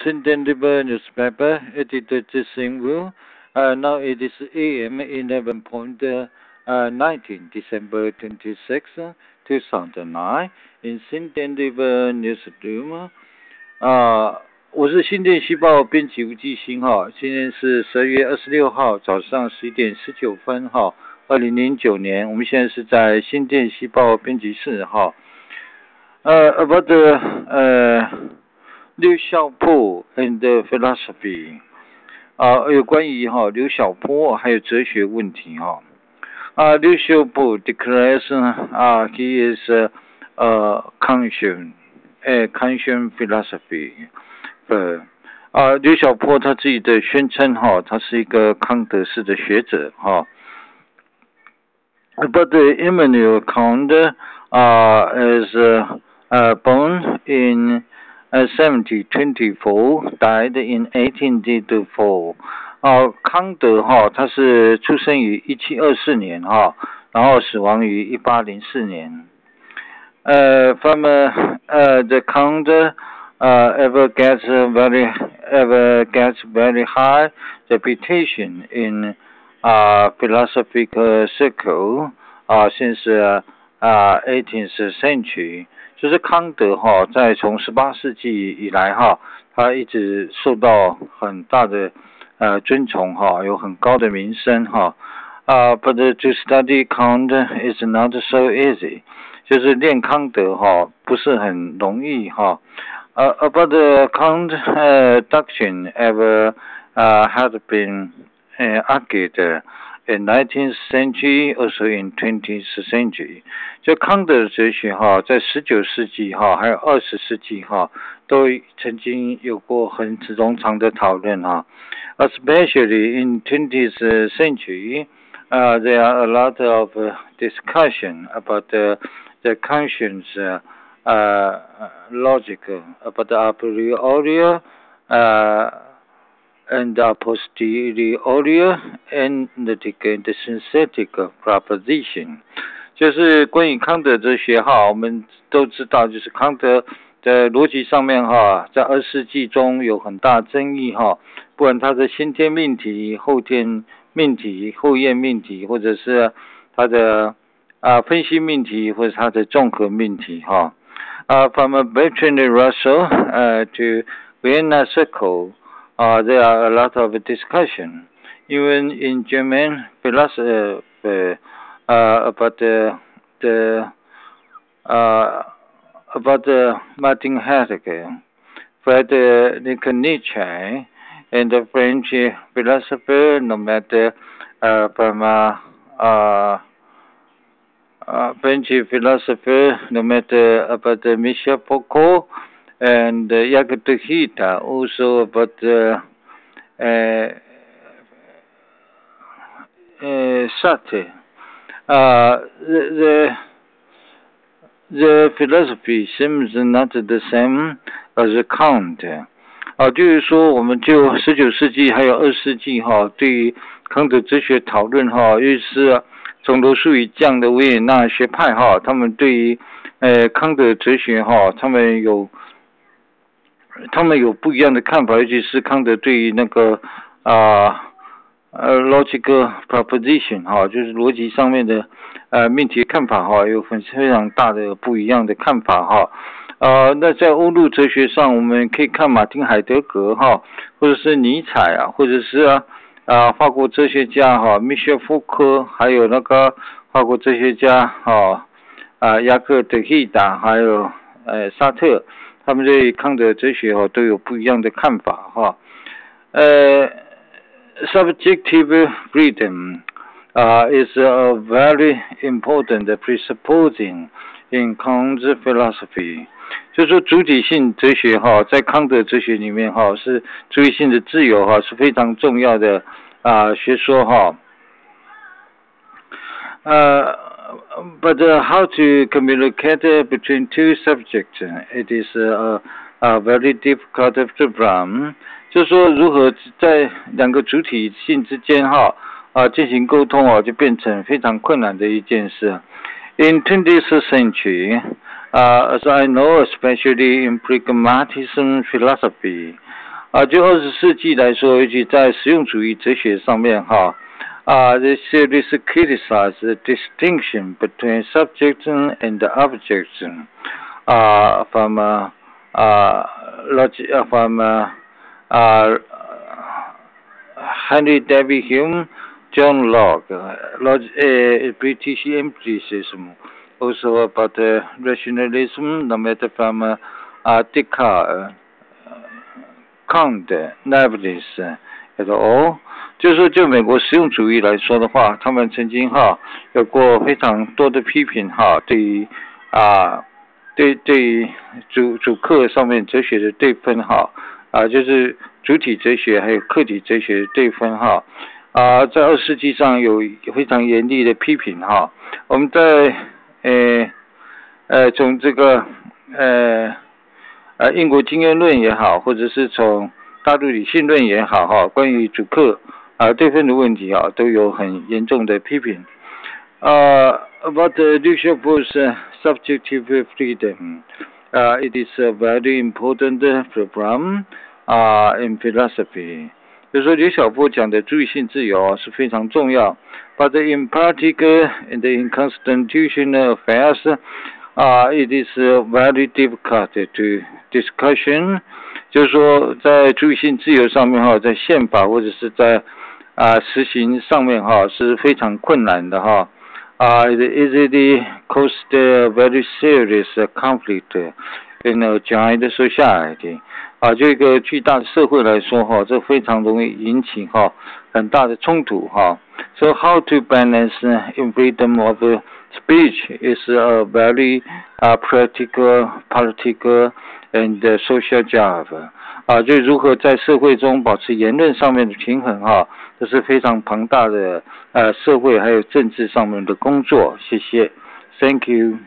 Sindendibur newspaper, edited Singwu. Now it is AM 11.19 December 26, 2009 in Sindendibur newsroom. 我是新店西报编辑吴继兴哈，今天是12月26号早上11点19分哈，2009年，我们现在是在新店西报编辑室哈。About the Liu Xiaopo and the philosophy 有关于刘晓波还有哲学问题哈。Liu Xiaopo declares he is Kantian philosophy 刘晓波他自己的宣称他是一个康德式的学者But the Immanuel Kant is born in 1724, died in 1824. 康德他是出生于1724年然后死亡于1804年。From the Kant ever gets very high reputation in philosophical circle since 18th century. 就是康德在从18世纪以来他一直受到很大的尊崇有很高的名声But to study Kant is not so easy. 就是练康德不是很容易About the Kant doctrine ever had been argued in 19th century, also in 20th century. 就康德的哲学在19世纪还有20世纪都曾经有过很冗长的讨论Especially in 20th century, there are a lot of discussion about the conscience logic, about the a priori and a posteriori analytic and synthetic proposition. 就是关于康德哲学我们都知道，就是康德在逻辑上面在20世纪中有很大争议不管他的先天命题、后天命题、后验命题，或者是他的分析命题，或者他的综合命题From Bertrand Russell to Vienna Circle, there are a lot of discussion, even in German philosophy, about Martin Heidegger, Friedrich Nietzsche, and the French philosopher, no matter from French philosopher, no matter about Michel Foucault and Jacques Derrida, also about Sartre. The philosophy seems not the same as Kant. 就是说，我们就19世纪还有20世纪对于康德哲学讨论尤其是从罗素以降的维也纳学派他们对于康德哲学他们有不一样的看法，尤其是康德对于那个logical proposition 就是逻辑上面的命题看法有非常大的不一样的看法那在欧陆哲学上，我们可以看马丁海德格或者是尼采或者是法国哲学家Michel Foucault， 还有那个法国哲学家雅克德希达，还有沙特，他们对康德哲学都有不一样的看法Subjective freedom is a very important presupposing in Kant's philosophy. 就是说主体性哲学在康德哲学里面是主体性的自由是非常重要的学说But how to communicate between two subjects? It is a very difficult problem. 就是说如何在两个主体性之间进行沟通就变成非常困难的一件事。In 20th century, as I know, especially in pragmatism philosophy, 就20世纪来说，尤其在实用主义哲学上面哈。They seriously criticize the distinction between subject and object from Henry David Hume, John Locke, British empiricism, also about rationalism, no matter from Descartes, Kant, Leibniz et al. 就是说，就美国实用主义来说的话，他们曾经有过非常多的批评对于对于主客上面哲学的对分就是主体哲学还有客体哲学的对分在20世纪上有非常严厉的批评我们在从这个英国经验论也好，或者是从大陆理性论也好关于主客对分的问题都有很严重的批评。About Liu Xiaobo's subjective freedom, it is a very important problem in philosophy. 就是说，刘晓波讲的主体性自由是非常重要。But in practical and in constitutional affairs, it is very difficult to discussion. 就是说，在主体性自由上面在宪法或者是在实行上面是非常困难的It easily caused a very serious conflict in a giant society. 就一个巨大的社会来说这非常容易引起很大的冲突So how to balance in freedom of speech is a very practical, political and social job. 就如何在社会中保持言论上面的平衡这是非常庞大的社会还有政治上面的工作。谢谢 ，Thank you。